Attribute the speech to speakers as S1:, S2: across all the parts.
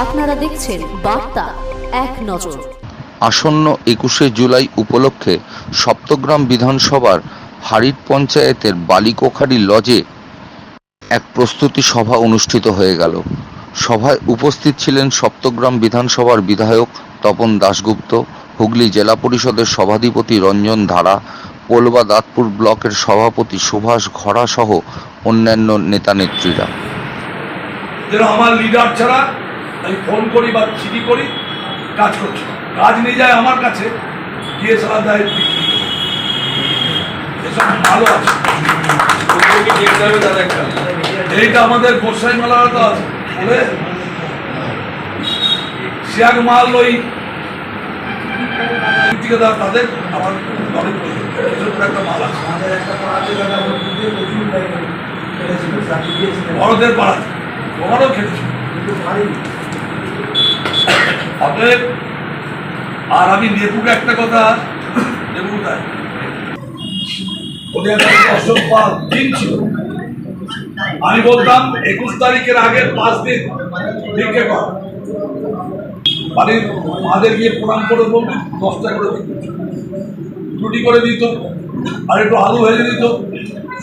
S1: আপনারা দেখছেন বার্তা এক নজর।
S2: আসন্ন 21শে জুলাই উপলক্ষে সপ্তগ্রাম বিধানসভার হারিট পঞ্চায়েতের বালিকোখারি লজে এক প্রস্তুতি সভা অনুষ্ঠিত হয়ে গেল। সভায় উপস্থিত ছিলেন সপ্তগ্রাম বিধানসভার বিধায়ক তপন দাশগুপ্ত, হুগলি জেলা পরিষদের সভাধিপতি রঞ্জন ধারা, পোলবা দাঁতপুর ব্লকের সভাপতি সুভাষ ঘরা সহ অন্যান্য নেতানেত্রীরা।
S3: আমার লিডার ছাড়া আমি ফোন করি বা চিঠি করি, কাজ করছি, কাজ নিয়ে যায় আমার কাছে, দিয়ে সারা দেয় এসব ভালো আছে। এইটা আমাদের গোসাই মেলাটা আছে বলে শিয়াগ মাল ওই তাদের আমার অনেক একটা মাল আছে বড়দের পাড়া, তোমারও খেতেছি অতএব। আর আমি নেপুকে একটা কথা, নেপু দেয় ওদের একটা দিন ছিল, আমি বলতাম 21 তারিখের আগের 5 দিন ভিক্ষে কর, বাড়ির মাদের গিয়ে প্রণাম করে বলবি 10 টাকা করে রুটি করে দিত, আর একটু আলু ভেজে দিত,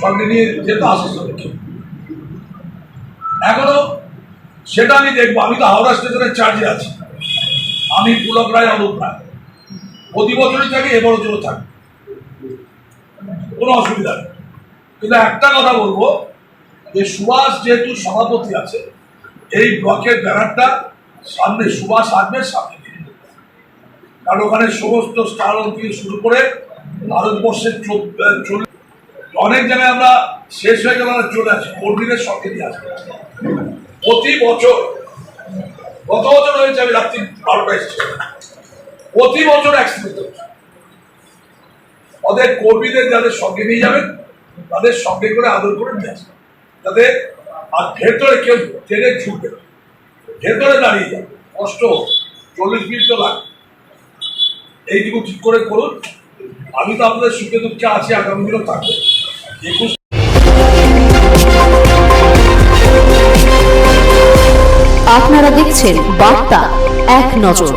S3: সঙ্গে নিয়ে যেত আসার দেখে। এখনো সেটা আমি দেখবো। আমি তো হাওড়া স্টেশনের চার্জে আছি, আমি পুলক রায় অলোক রায় প্রতি বছরই থাকি, এবছরও থাকি, কোনো অসুবিধা নেই। কিন্তু একটা কথা বলবো যে সুভাষ যেহেতু সভাপতি আছে, এই ব্লকের ব্যানারটা সামনে সুভাষ আসবে সামনে, কারণ ওখানে সমস্ত স্টার থেকে শুরু করে ভারতবর্ষের অনেক জায়গায় আমরা শেষ হয়ে গেল, চলে আসি কর্মীদের সঙ্গে দিয়ে আসবে প্রতি বছর। গত বছর হয়েছে, আমি রাত্রি 12টা এসেছি, প্রতি বছর অ্যাক্সিডেন্ট হচ্ছে। ওদের কর্মীদের যাদের সঙ্গে নিয়ে যাবেন তাদের সঙ্গে করে আদর করে নিয়ে আসবেন, যাতে আর ভেতরে কেউ ট্রেনে ছুটবে, ভেতরে দাঁড়িয়ে যাবে, কষ্ট 40 মিনিট তো লাগে। এইটুকু ঠিক করে করুন। আমি তো আপনাদের সুখে দুঃখে আছি, আগামী দিনও থাকবে।
S1: আপনারা দেখছেন বার্তা এক নজর।